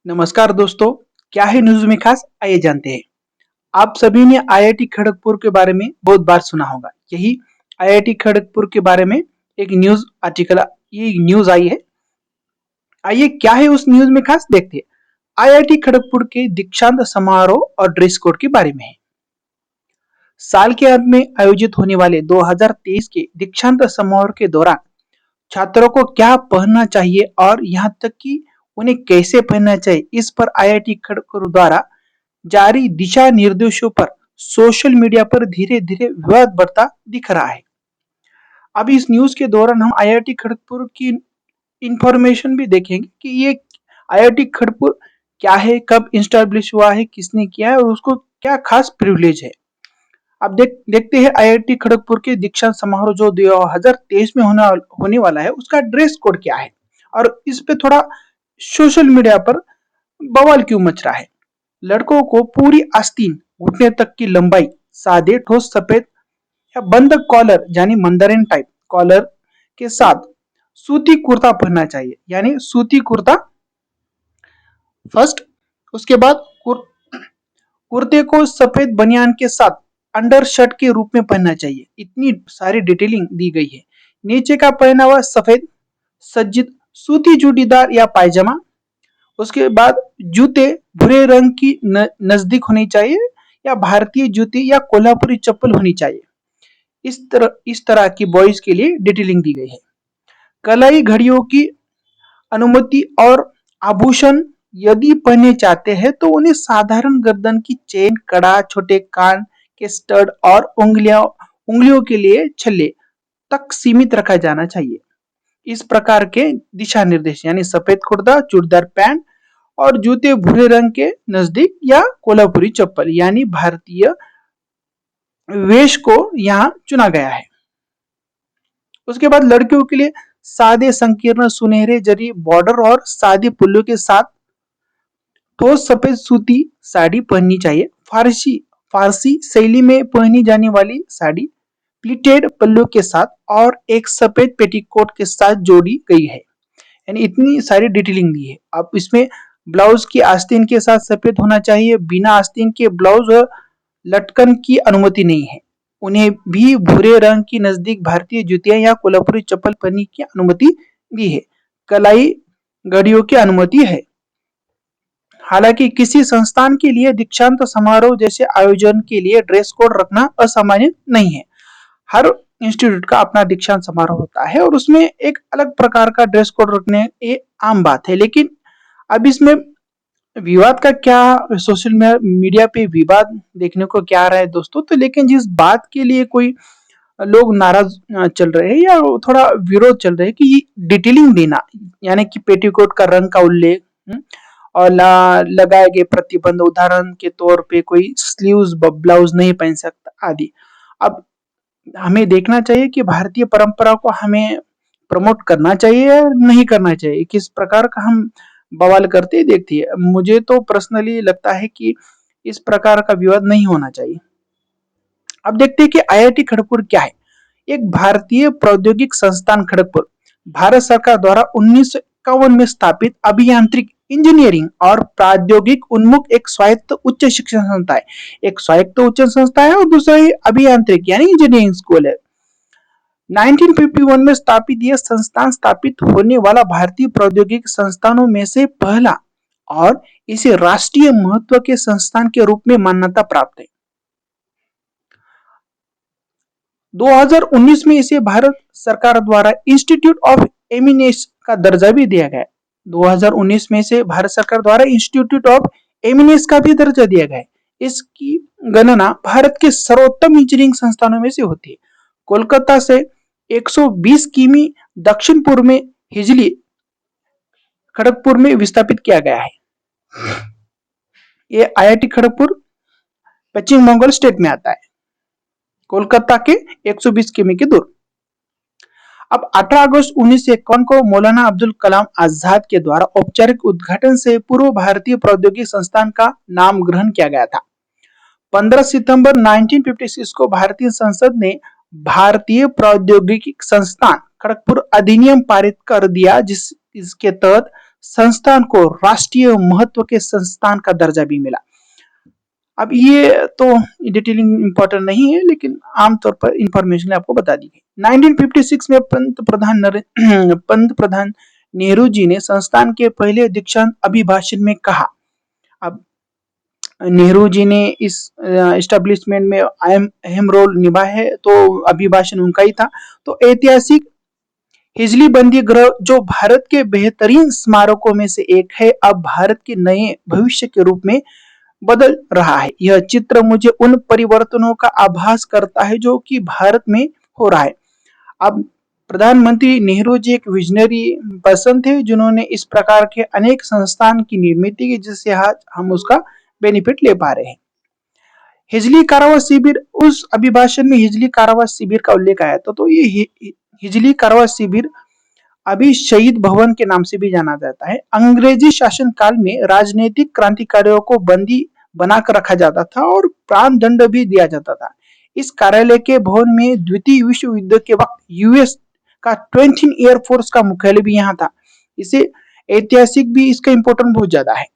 नमस्कार दोस्तों, क्या है न्यूज़ में खास? आइए जानते हैं। आप सभी ने आईआईटी खड़गपुर के बारे में बहुत बार सुना होगा। यही आईआईटी खड़गपुर के बारे में एक ये न्यूज़ आई है। आइए क्या है उस न्यूज़ में खास देखते हैं। आईआईटी खड़गपुर के दीक्षांत समारोह और ड्रेस कोड के बारे में है। साल के अंत में आयोजित होने वाले 2023 के दीक्षांत समारोह के दौरान छात्रों को क्या पहनना चाहिए और यहाँ तक कि उन्हें कैसे पहनना चाहिए, इस पर आईआईटी खड़गपुर द्वारा जारी दिशा निर्देशों पर सोशल मीडिया पर धीरे धीरे विवाद बढ़ता दिख रहा है। अब इस न्यूज के दौरान हम आईआईटी खड़गपुर की इंफॉर्मेशन भी देखेंगे कि ये आईआईटी खड़गपुर क्या है, कब इंस्टैब्लिश हुआ है, किसने किया है और उसको क्या खास प्रिविलेज है। अब देखते हैं आईआईटी खड़गपुर के दीक्षांत समारोह जो 2023 में होने वाला है, उसका ड्रेस कोड क्या है और इस पे थोड़ा सोशल मीडिया पर बवाल क्यों मच रहा है। लड़कों को पूरी आस्तीन घुटने तक की लंबाई सादे ठोस सफेद या बंद कॉलर यानी मंदारिन टाइप कॉलर के साथ सूती कुर्ता पहनना चाहिए, यानी सूती कुर्ता फर्स्ट। उसके बाद कुर्ते को सफेद बनियान के साथ अंडर शर्ट के रूप में पहनना चाहिए। इतनी सारी डिटेलिंग दी गई है। नीचे का पहनावा सफेद सज्जित सूती चूड़ीदार या पायजामा। उसके बाद जूते भूरे रंग की नजदीक होनी चाहिए या भारतीय जूती या कोल्हापुरी चप्पल होनी चाहिए। इस तरह की बॉयज के लिए डिटेलिंग दी गई है। कलाई घड़ियों की अनुमति और आभूषण यदि पहनने चाहते हैं तो उन्हें साधारण गर्दन की चेन, कड़ा, छोटे कान के स्टड और उंगलियों के लिए छल्ले तक सीमित रखा जाना चाहिए। इस प्रकार के दिशा निर्देश यानी सफेद कुर्ता, चूड़ीदार पैंट और जूते भूरे रंग के नजदीक या कोल्हापुरी चप्पल यानी भारतीय वेश को यहाँ चुना गया है। उसके बाद लड़कियों के लिए सादे संकीर्ण सुनहरे जरी बॉर्डर और सादे पल्लू के साथ ठोस सफेद सूती साड़ी पहननी चाहिए। फारसी शैली में पहनी जाने वाली साड़ी प्लीटेड पल्लू के साथ और एक सफेद पेटीकोट के साथ जोड़ी गई है। यानी इतनी सारी डिटेलिंग दी है। अब इसमें ब्लाउज की आस्तीन के साथ सफेद होना चाहिए। बिना आस्तीन के ब्लाउज और लटकन की अनुमति नहीं है। उन्हें भी भूरे रंग की नजदीक भारतीय जूतियां या कोल्हापुरी चप्पल पहनने की अनुमति दी है। कलाई घड़ियों की अनुमति है। हालांकि किसी संस्थान के लिए दीक्षांत समारोह जैसे आयोजन के लिए ड्रेस कोड रखना असामान्य नहीं है। हर इंस्टीट्यूट का अपना दीक्षांत समारोह होता है और उसमें एक अलग प्रकार का ड्रेस कोड रखने ये आम बात है। लेकिन अब इसमें विवाद का क्या, सोशल मीडिया पे विवाद देखने को क्या आ रहा है दोस्तों। तो लेकिन जिस बात के लिए कोई लोग नाराज चल रहे हैं या थोड़ा विरोध चल रहे हैं कि ये डिटेलिंग देना यानी कि पेटीकोट का रंग का उल्लेख और लगाए गए प्रतिबंध, उदाहरण के तौर पे कोई स्लीव्स ब्लाउज नहीं पहन सकता आदि। अब हमें देखना चाहिए कि भारतीय परंपरा को हमें प्रमोट करना चाहिए या नहीं करना चाहिए, किस प्रकार का हम बवाल करते देखती है। मुझे तो पर्सनली लगता है कि इस प्रकार का विवाद नहीं होना चाहिए। अब देखते हैं कि आईआईटी खड़गपुर क्या है। एक भारतीय प्रौद्योगिक संस्थान खड़गपुर भारत सरकार द्वारा 1951 में स्थापित अभियांत्रिक इंजीनियरिंग और प्रौद्योगिक उन्मुख एक स्वायत्त उच्च शिक्षण संस्था है। एक स्वायत्त उच्च संस्था है और दूसरा ही अभियांत्रिक यानी इंजीनियरिंग स्कूल है। 1951 में स्थापित यह संस्थान स्थापित होने वाला भारतीय प्रौद्योगिक संस्थानों में से पहला और इसे राष्ट्रीय महत्व के संस्थान के रूप में मान्यता प्राप्त है। 2019 में इसे भारत सरकार द्वारा इंस्टीट्यूट ऑफ एमिनेंस का दर्जा भी दिया गया है। 2019 में इसे भारत सरकार द्वारा इंस्टीट्यूट ऑफ एमिनेंस का भी दर्जा दिया गया है। इसकी गणना भारत के सर्वोत्तम इंजीनियरिंग संस्थानों में से होती है। कोलकाता से 120 किमी दक्षिण पूर्व में हिजली खड़गपुर में विस्थापित किया गया है। ये आईआईटी खड़गपुर पश्चिम बंगाल स्टेट में आता है, कोलकाता के 120 किमी की दूर। अब 18 अगस्त 1951 को मौलाना अब्दुल कलाम आजाद के द्वारा औपचारिक उद्घाटन से पूर्व भारतीय प्रौद्योगिक संस्थान का नाम ग्रहण किया गया था। 15 सितंबर 1956 को भारतीय संसद ने भारतीय प्रौद्योगिकी संस्थान खड़गपुर अधिनियम पारित कर दिया, जिसके तहत संस्थान को राष्ट्रीय महत्व के संस्थान का दर्जा भी मिला। अब ये तो डिटेलिंग इंपॉर्टेंट नहीं है, लेकिन आमतौर पर इंफॉर्मेशन आपको बता दी गई। 1956 में पंत प्रधान नेहरू जी ने संस्थान के पहले दीक्षांत अभिभाषण में कहा। अब नेहरू जी ने इस एस्टेब्लिशमेंट में अहम रोल निभाया है, तो अभिभाषण उनका ही था। तो ऐतिहासिक हिजली बंदी ग्रह जो भारत के बेहतरीन स्मारकों में से एक है, अब भारत के नए भविष्य के रूप में बदल रहा है। यह चित्र मुझे उन परिवर्तनों का आभास करता है जो कि भारत में हो रहा है। अब प्रधानमंत्री नेहरू जी एक विजनरी पर्सन थे, जिन्होंने इस प्रकार के अनेक संस्थान की निर्मित की, जिससे आज हम उसका बेनिफिट ले पा रहे हैं। हिजली कारावास शिविर, उस अभिभाषण में हिजली कारावास शिविर का उल्लेख आया था। तो ये हिजली कारावास शिविर अभी शहीद भवन के नाम से भी जाना जाता है। अंग्रेजी शासन काल में राजनीतिक क्रांतिकारियों को बंदी बनाकर रखा जाता था और प्राण दंड भी दिया जाता था। इस कार्यालय के भवन में द्वितीय विश्व युद्ध के वक्त यूएस का 20 एयरफोर्स का मुख्यालय भी यहाँ था। इसे ऐतिहासिक भी इसका इंपॉर्टेंट बहुत ज्यादा है।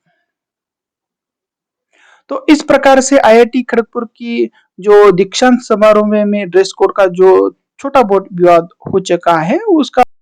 तो इस प्रकार से आईआईटी खड़गपुर की जो दीक्षांत समारोह में ड्रेस कोड का जो छोटा बहुत विवाद हो चुका है, उसका